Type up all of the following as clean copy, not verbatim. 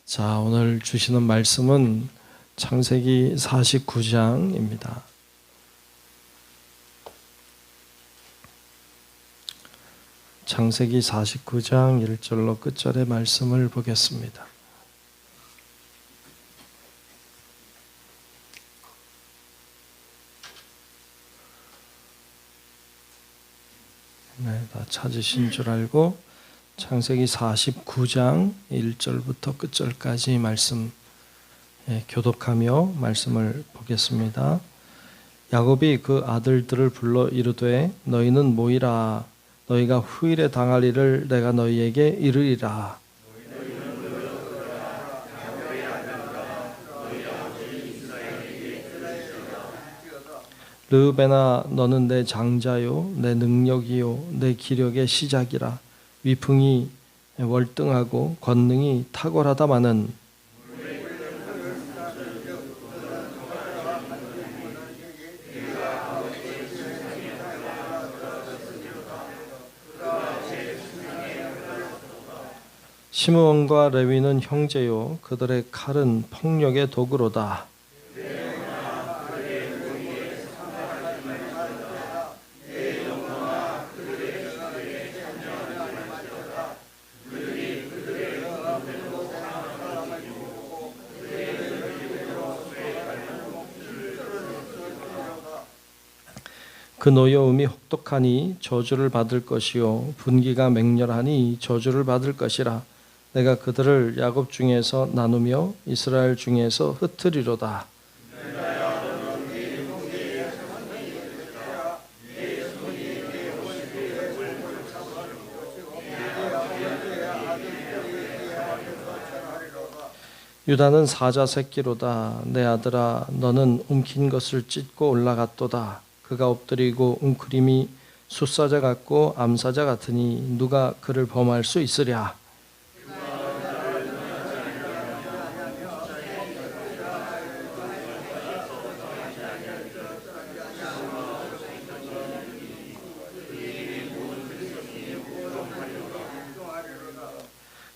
자, 오늘 주시는 말씀은 창세기 49장입니다. 창세기 49장 1절로 끝절의 말씀을 보겠습니다. 네, 다 찾으신 줄 알고 창세기 49장 1절부터 끝절까지 말씀 교독하며 말씀을 보겠습니다. 야곱이 그 아들들을 불러 이르되 너희는 모이라. 너희가 후일에 당할 일을 내가 너희에게 이르리라. 르우벤아, 너는 내 장자요 내 능력이요 내 기력의 시작이라. 위풍이 월등하고 권능이 탁월하다마는 시므온과 레위는 형제요 그들의 칼은 폭력의 도구로다. 그 노여움이 혹독하니 저주를 받을 것이요 분기가 맹렬하니 저주를 받을 것이라. 내가 그들을 야곱 중에서 나누며 이스라엘 중에서 흩으리로다. 유다는 사자 새끼로다. 내 아들아, 너는 움킨 것을 찢고 올라갔도다. 그가 엎드리고 웅크림이 숫사자 같고 암사자 같으니 누가 그를 범할 수 있으랴.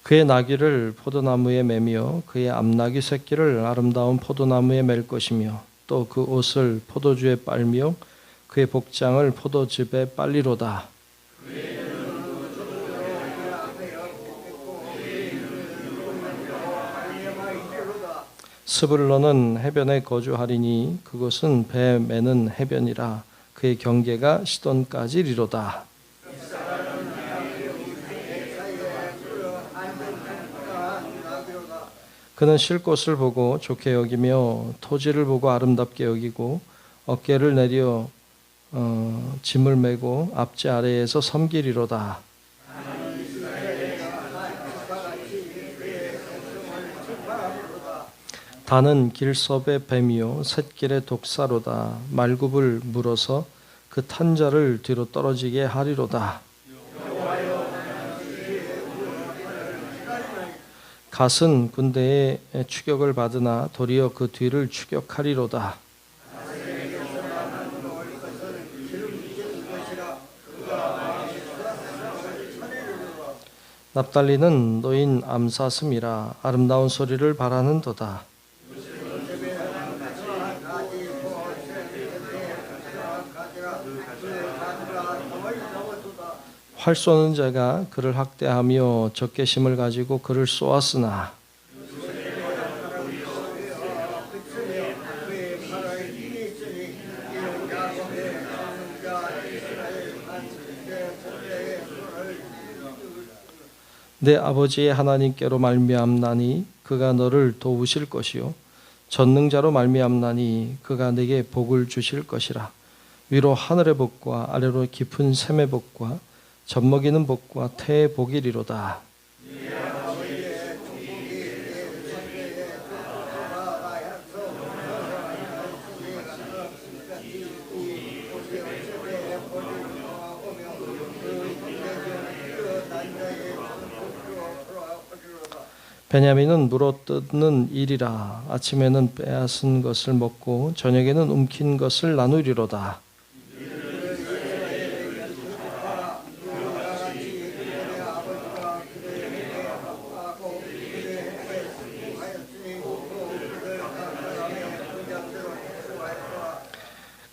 그의 나귀를 포도나무에 매며 그의 암나귀 새끼를 아름다운 포도나무에 맬 것이며 또 그 옷을 포도주에 빨며 그의 복장을 포도즙에 빨리로다. 스불론은 해변에 거주하리니 그곳은 배 매는 해변이라. 그의 경계가 시돈까지리로다. 그는 쉴 곳을 보고 좋게 여기며 토지를 보고 아름답게 여기고 어깨를 내려 짐을 메고 앞지 아래에서 섬기리로다. 단은 길섭의 뱀이요 샛길의 독사로다. 말굽을 물어서 그 탄 자를 뒤로 떨어지게 하리로다. 갓은 군대의 추격을 받으나 도리어 그 뒤를 추격하리로다. 납달리는 노인 암사슴이라. 아름다운 소리를 바라는도다. 활 쏘는 자가 그를 학대하며 적개심을 가지고 그를 쏘았으나 내 아버지의 하나님께로 말미암나니 그가 너를 도우실 것이요 전능자로 말미암나니 그가 내게 복을 주실 것이라. 위로 하늘의 복과 아래로 깊은 샘의 복과 젖먹이는 복과 태의 복이리로다. 베냐민은 물어뜯는 일이라. 아침에는 빼앗은 것을 먹고 저녁에는 움킨 것을 나누리로다.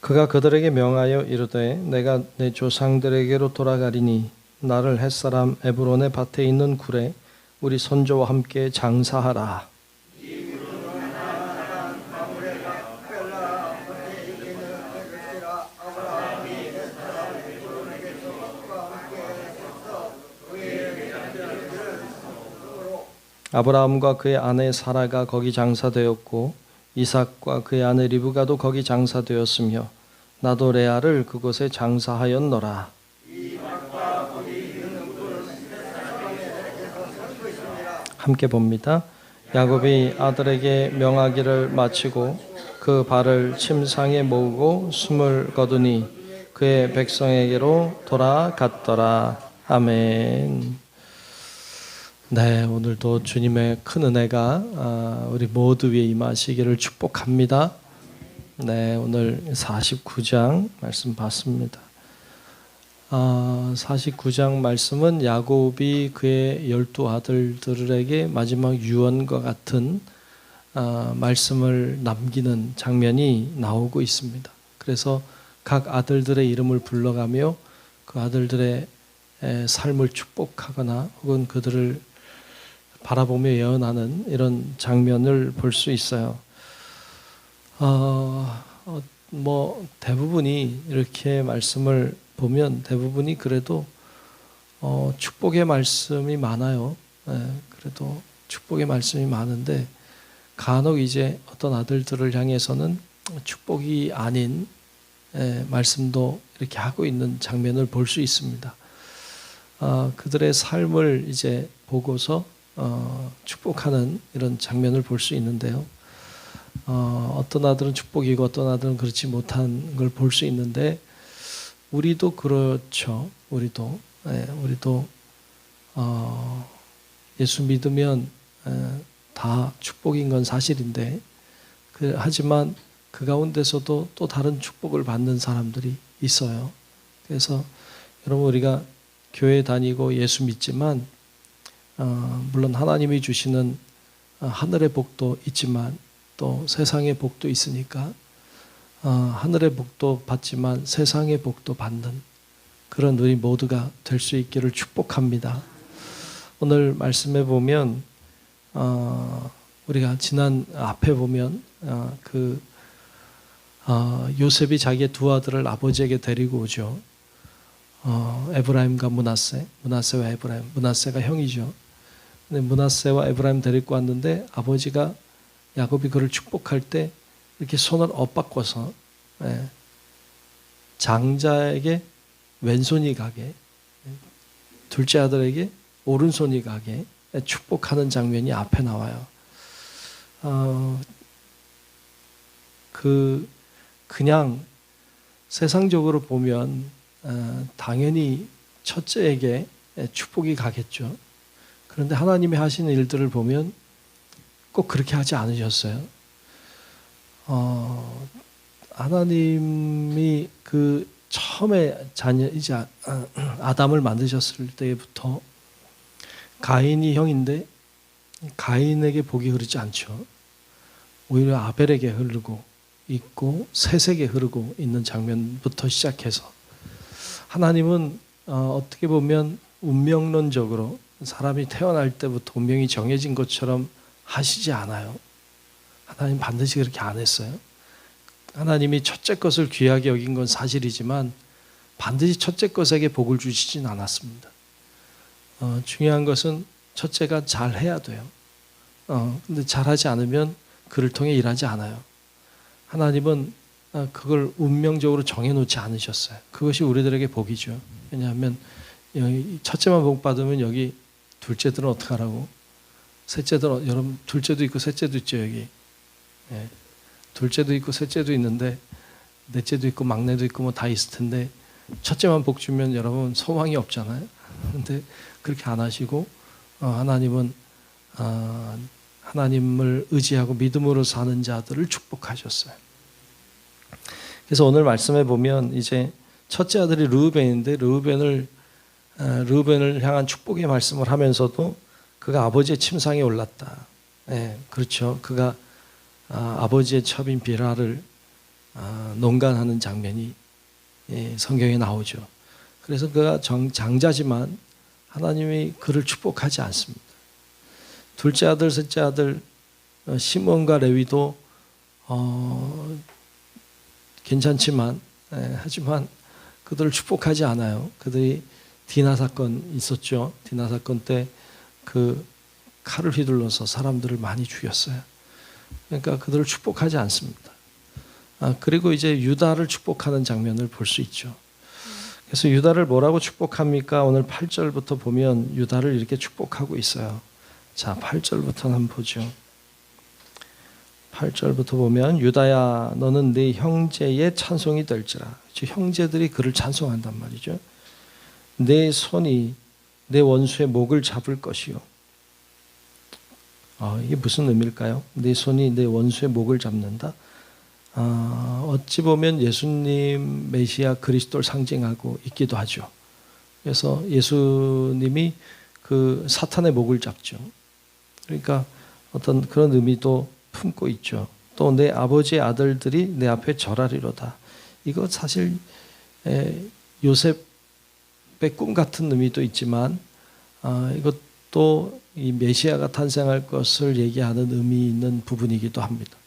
그가 그들에게 명하여 이르되 내가 내 조상들에게로 돌아가리니 나를 햇사람 에브론의 밭에 있는 굴에 우리 선조와 함께 장사하라. 아브라함과 그의 아내 사라가 거기 장사되었고 이삭과 그의 아내 리브가도 거기 장사되었으며 나도 레아를 그곳에 장사하였노라. 함께 봅니다. 야곱이 아들에게 명하기를 마치고 그 발을 침상에 모으고 숨을 거두니 그의 백성에게로 돌아갔더라. 아멘. 네, 오늘도 주님의 큰 은혜가 우리 모두 위에 임하시기를 축복합니다. 네, 오늘 49장 말씀 봤습니다. 49장 말씀은 야곱이 그의 12아들들에게 마지막 유언과 같은 말씀을 남기는 장면이 나오고 있습니다. 그래서 각 아들들의 이름을 불러가며 그 아들들의 삶을 축복하거나 혹은 그들을 바라보며 예언하는 이런 장면을 볼 수 있어요. 뭐 대부분이 이렇게 말씀을 보면 대부분이 그래도 축복의 말씀이 많아요. 그래도 축복의 말씀이 많은데 간혹 이제 어떤 아들들을 향해서는 축복이 아닌 말씀도 이렇게 하고 있는 장면을 볼 수 있습니다. 그들의 삶을 이제 보고서 축복하는 이런 장면을 볼 수 있는데요. 어떤 아들은 축복이고 어떤 아들은 그렇지 못한 걸 볼 수 있는데 우리도 그렇죠. 우리도 예수 믿으면 다 축복인 건 사실인데 하지만 그 가운데서도 또 다른 축복을 받는 사람들이 있어요. 그래서 여러분 우리가 교회 다니고 예수 믿지만 물론 하나님이 주시는 하늘의 복도 있지만 또 세상의 복도 있으니까 하늘의 복도 받지만 세상의 복도 받는 그런 우리 모두가 될 수 있기를 축복합니다. 오늘 말씀에 보면 우리가 지난 앞에 보면 요셉이 자기의 두 아들을 아버지에게 데리고 오죠. 에브라임과 므낫세와 에브라임. 므낫세가 형이죠. 근데 므낫세와 에브라임 데리고 왔는데 아버지가 야곱이 그를 축복할 때 이렇게 손을 엇바꿔서 장자에게 왼손이 가게, 둘째 아들에게 오른손이 가게 축복하는 장면이 앞에 나와요. 그냥 세상적으로 보면 당연히 첫째에게 축복이 가겠죠. 그런데 하나님이 하시는 일들을 보면 꼭 그렇게 하지 않으셨어요. 하나님이 그 처음에 자녀이자 아담을 만드셨을 때부터 가인이 형인데 가인에게 복이 흐르지 않죠. 오히려 아벨에게 흐르고 있고 셋에게 흐르고 있는 장면부터 시작해서 하나님은 어떻게 보면 운명론적으로 사람이 태어날 때부터 운명이 정해진 것처럼 하시지 않아요. 하나님 반드시 그렇게 안 했어요. 하나님이 첫째 것을 귀하게 여긴 건 사실이지만 반드시 첫째 것에게 복을 주시진 않았습니다. 중요한 것은 첫째가 잘해야 돼요. 근데 잘하지 않으면 그를 통해 일하지 않아요. 하나님은 그걸 운명적으로 정해놓지 않으셨어요. 그것이 우리들에게 복이죠. 왜냐하면 첫째만 복 받으면 여기 둘째들은 어떻게 하라고? 셋째들은 여러분 둘째도 있고 셋째도 있죠 여기. 둘째도 있고 셋째도 있는데 넷째도 있고 막내도 있고 뭐 다 있을 텐데 첫째만 복 주면 여러분 소망이 없잖아요. 근데 그렇게 안 하시고 하나님은 하나님을 의지하고 믿음으로 사는 자들을 축복하셨어요. 그래서 오늘 말씀해 보면 이제 첫째 아들이 르우벤인데 르우벤을 향한 축복의 말씀을 하면서도 그가 아버지의 침상에 올랐다. 그렇죠. 그가 아버지의 첩인 비라를 농간하는 장면이 성경에 나오죠. 그래서 그가 장자지만 하나님이 그를 축복하지 않습니다. 둘째 아들, 셋째 아들 시몬과 레위도 괜찮지만 하지만 그들을 축복하지 않아요. 그들이 디나 사건 있었죠. 디나 사건 때 그 칼을 휘둘러서 사람들을 많이 죽였어요. 그러니까 그들을 축복하지 않습니다. 그리고 이제 유다를 축복하는 장면을 볼 수 있죠. 그래서 유다를 뭐라고 축복합니까? 오늘 8절부터 보면 유다를 이렇게 축복하고 있어요. 자, 8절부터 한번 보죠. 8절부터 보면 유다야 너는 네 형제의 찬송이 될지라. 형제들이 그를 찬송한단 말이죠. 내 손이 내 원수의 목을 잡을 것이요. 이게 무슨 의미일까요? 내 손이 내 원수의 목을 잡는다. 어찌 보면 예수님 메시아 그리스도를 상징하고 있기도 하죠. 그래서 예수님이 그 사탄의 목을 잡죠. 그러니까 어떤 그런 의미도 품고 있죠. 또 내 아버지의 아들들이 내 앞에 절하리로다. 이거 사실 요셉의 꿈 같은 의미도 있지만 이것도 이 메시아가 탄생할 것을 얘기하는 의미 있는 부분이기도 합니다.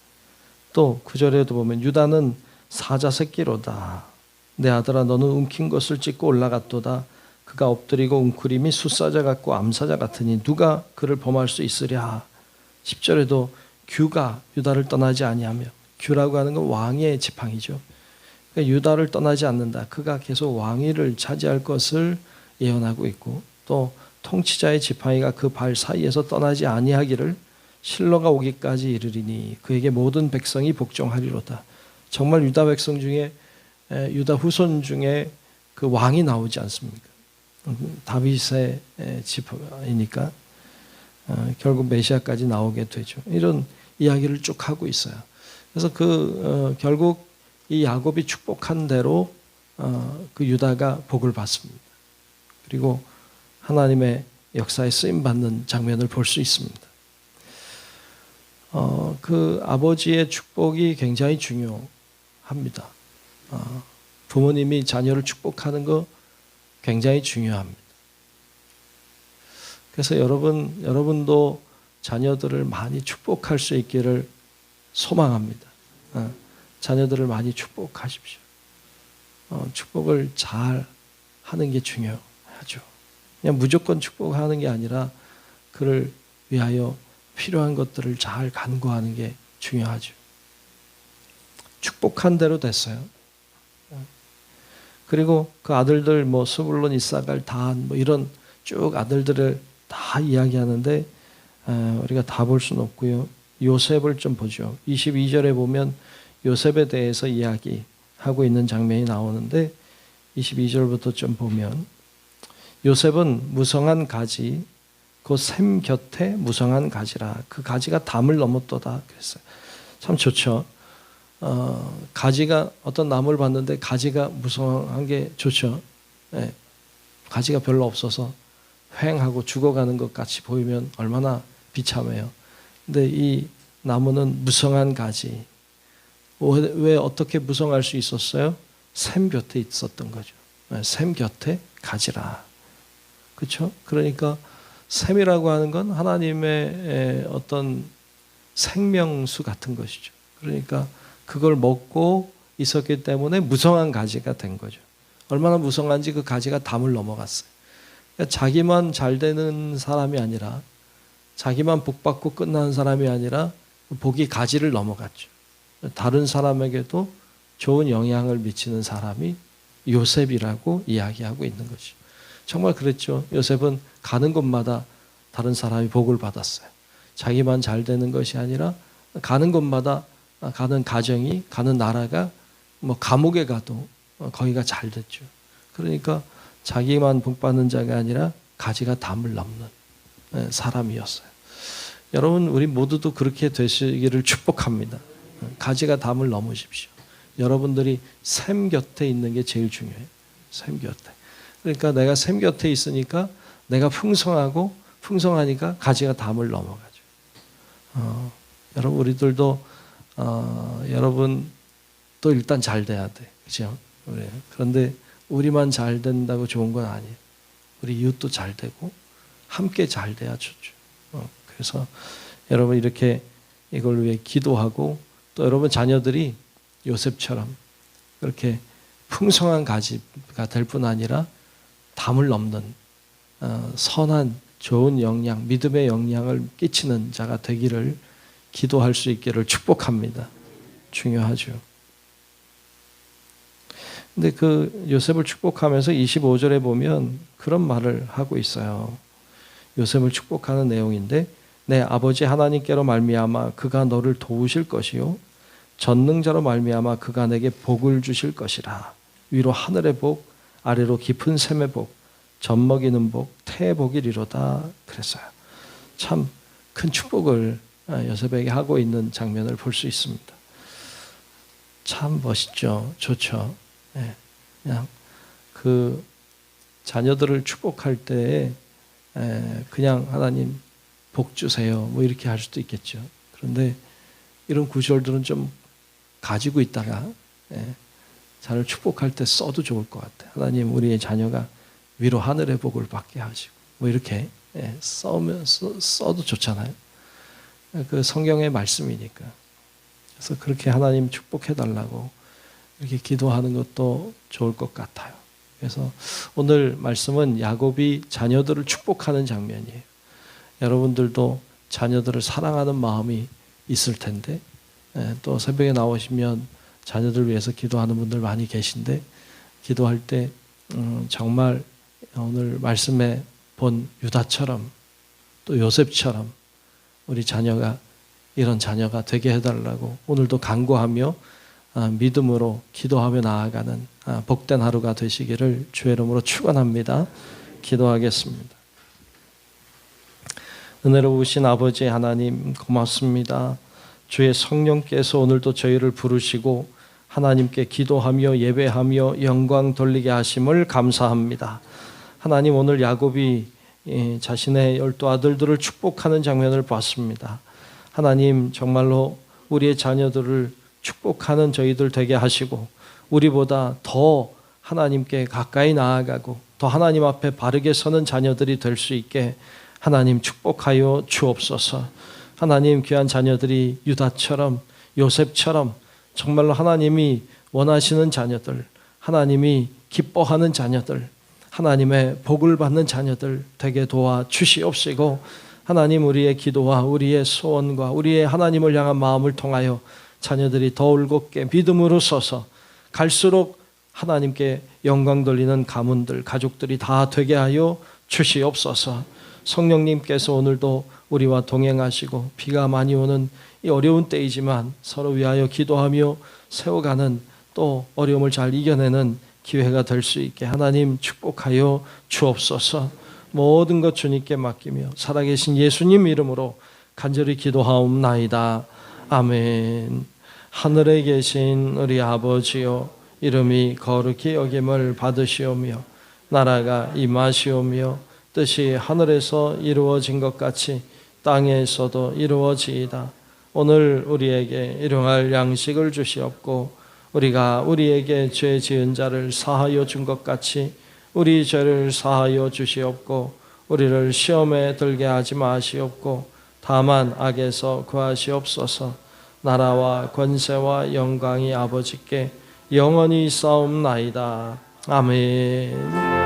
또 9절에도 보면 유다는 사자 새끼로다. 내 아들아 너는 움킨 것을 찢고 올라갔도다. 그가 엎드리고 웅크림이 숫사자 같고 암사자 같으니 누가 그를 범할 수 있으랴. 10절에도 규가 유다를 떠나지 아니하며, 규라고 하는 건 왕의 지팡이죠. 그러니까 유다를 떠나지 않는다. 그가 계속 왕위를 차지할 것을 예언하고 있고, 또 통치자의 지팡이가 그 발 사이에서 떠나지 아니하기를 실로가 오기까지 이르리니 그에게 모든 백성이 복종하리로다. 정말 유다 백성 중에 유다 후손 중에 그 왕이 나오지 않습니까? 다윗의 지파이니까 결국 메시아까지 나오게 되죠. 이런 이야기를 쭉 하고 있어요. 그래서 결국 이 야곱이 축복한 대로 그 유다가 복을 받습니다. 그리고 하나님의 역사에 쓰임 받는 장면을 볼 수 있습니다. 그 아버지의 축복이 굉장히 중요합니다. 부모님이 자녀를 축복하는 거 굉장히 중요합니다. 그래서 여러분도 자녀들을 많이 축복할 수 있기를 소망합니다. 자녀들을 많이 축복하십시오. 축복을 잘 하는 게 중요하죠. 그냥 무조건 축복하는 게 아니라 그를 위하여 필요한 것들을 잘 간구하는 게 중요하죠. 축복한 대로 됐어요. 그리고 그 아들들 스불론, 이사갈, 단 이런 쭉 아들들을 다 이야기하는데 우리가 다 볼 수는 없고요. 요셉을 좀 보죠. 22절에 보면 요셉에 대해서 이야기하고 있는 장면이 나오는데 22절부터 좀 보면 요셉은 무성한 가지 그 샘 곁에 무성한 가지라. 그 가지가 담을 넘었도다 그랬어요. 참 좋죠. 가지가 어떤 나무를 봤는데 가지가 무성한 게 좋죠. 네. 가지가 별로 없어서 휑하고 죽어가는 것 같이 보이면 얼마나 비참해요. 근데 이 나무는 무성한 가지. 왜 어떻게 무성할 수 있었어요? 샘 곁에 있었던 거죠. 샘 곁에 가지라. 그렇죠? 그러니까 샘이라고 하는 건 하나님의 어떤 생명수 같은 것이죠. 그러니까 그걸 먹고 있었기 때문에 무성한 가지가 된 거죠. 얼마나 무성한지 그 가지가 담을 넘어갔어요. 그러니까 자기만 잘 되는 사람이 아니라, 자기만 복 받고 끝나는 사람이 아니라 복이 가지를 넘어갔죠. 다른 사람에게도 좋은 영향을 미치는 사람이 요셉이라고 이야기하고 있는 것이죠. 정말 그랬죠. 요셉은 가는 곳마다 다른 사람이 복을 받았어요. 자기만 잘 되는 것이 아니라 가는 곳마다, 가는 가정이, 가는 나라가 감옥에 가도 거기가 잘 됐죠. 그러니까 자기만 복 받는 자가 아니라 가지가 담을 넘는 사람이었어요. 여러분, 우리 모두도 그렇게 되시기를 축복합니다. 가지가 담을 넘으십시오. 여러분들이 샘 곁에 있는 게 제일 중요해요. 샘 곁에. 그러니까 내가 샘 곁에 있으니까 내가 풍성하니까 가지가 담을 넘어가죠. 여러분, 우리들도 여러분 또 일단 잘 돼야 돼. 그죠? 그런데 우리만 잘 된다고 좋은 건 아니에요. 우리 이웃도 잘 되고 함께 잘 돼야 좋죠. 그래서 여러분 이렇게 이걸 위해 기도하고 또 여러분 자녀들이 요셉처럼 그렇게 풍성한 가지가 될 뿐 아니라 담을 넘는 선한 좋은 영향, 믿음의 영향을 끼치는 자가 되기를 기도할 수 있기를 축복합니다. 중요하죠. 근데 그 요셉을 축복하면서 25절에 보면 그런 말을 하고 있어요. 요셉을 축복하는 내용인데 내 아버지 하나님께로 말미암아 그가 너를 도우실 것이요 전능자로 말미암아 그가 내게 복을 주실 것이라. 위로 하늘의 복, 아래로 깊은 샘의 복, 젖먹이는 복, 태의 복이리로다 그랬어요. 참 큰 축복을 요셉에게 하고 있는 장면을 볼 수 있습니다. 참 멋있죠. 좋죠. 네. 그냥 그 자녀들을 축복할 때에 그냥 하나님 복 주세요 뭐 이렇게 할 수도 있겠죠. 그런데 이런 구절들은 좀 가지고 있다가 자녀를 축복할 때 써도 좋을 것 같아요. 하나님 우리의 자녀가 위로 하늘의 복을 받게 하시고 뭐 이렇게 써도 좋잖아요. 그 성경의 말씀이니까. 그래서 그렇게 하나님 축복해 달라고 이렇게 기도하는 것도 좋을 것 같아요. 그래서 오늘 말씀은 야곱이 자녀들을 축복하는 장면이에요. 여러분들도 자녀들을 사랑하는 마음이 있을 텐데 또 새벽에 나오시면 자녀들 위해서 기도하는 분들 많이 계신데 기도할 때 정말 오늘 말씀에 본 유다처럼 또 요셉처럼 우리 자녀가 이런 자녀가 되게 해달라고 오늘도 간구하며 믿음으로 기도하며 나아가는 복된 하루가 되시기를 주의 이름으로 축원합니다. 기도하겠습니다. 은혜로우신 아버지 하나님 고맙습니다. 주의 성령께서 오늘도 저희를 부르시고 하나님께 기도하며 예배하며 영광 돌리게 하심을 감사합니다. 하나님 오늘 야곱이 자신의 12 아들들을 축복하는 장면을 봤습니다. 하나님 정말로 우리의 자녀들을 축복하는 저희들 되게 하시고 우리보다 더 하나님께 가까이 나아가고 더 하나님 앞에 바르게 서는 자녀들이 될 수 있게 하나님 축복하여 주옵소서. 하나님 귀한 자녀들이 유다처럼 요셉처럼 정말로 하나님이 원하시는 자녀들, 하나님이 기뻐하는 자녀들, 하나님의 복을 받는 자녀들 되게 도와 주시옵시고 하나님 우리의 기도와 우리의 소원과 우리의 하나님을 향한 마음을 통하여 자녀들이 더 울곧게 믿음으로 서서 갈수록 하나님께 영광 돌리는 가문들, 가족들이 다 되게 하여 주시옵소서. 성령님께서 오늘도 우리와 동행하시고 비가 많이 오는 이 어려운 때이지만 서로 위하여 기도하며 세워가는 또 어려움을 잘 이겨내는 기회가 될 수 있게 하나님 축복하여 주옵소서. 모든 것 주님께 맡기며 살아계신 예수님 이름으로 간절히 기도하옵나이다. 아멘. 하늘에 계신 우리 아버지여 이름이 거룩히 여김을 받으시오며 나라가 임하시오며 뜻이 하늘에서 이루어진 것 같이 땅에서도 이루어지이다. 오늘 우리에게 일용할 양식을 주시옵고 우리가 우리에게 죄 지은 자를 사하여 준 것 같이 우리 죄를 사하여 주시옵고 우리를 시험에 들게 하지 마시옵고 다만 악에서 구하시옵소서. 나라와 권세와 영광이 아버지께 영원히 있사옵나이다. 아멘.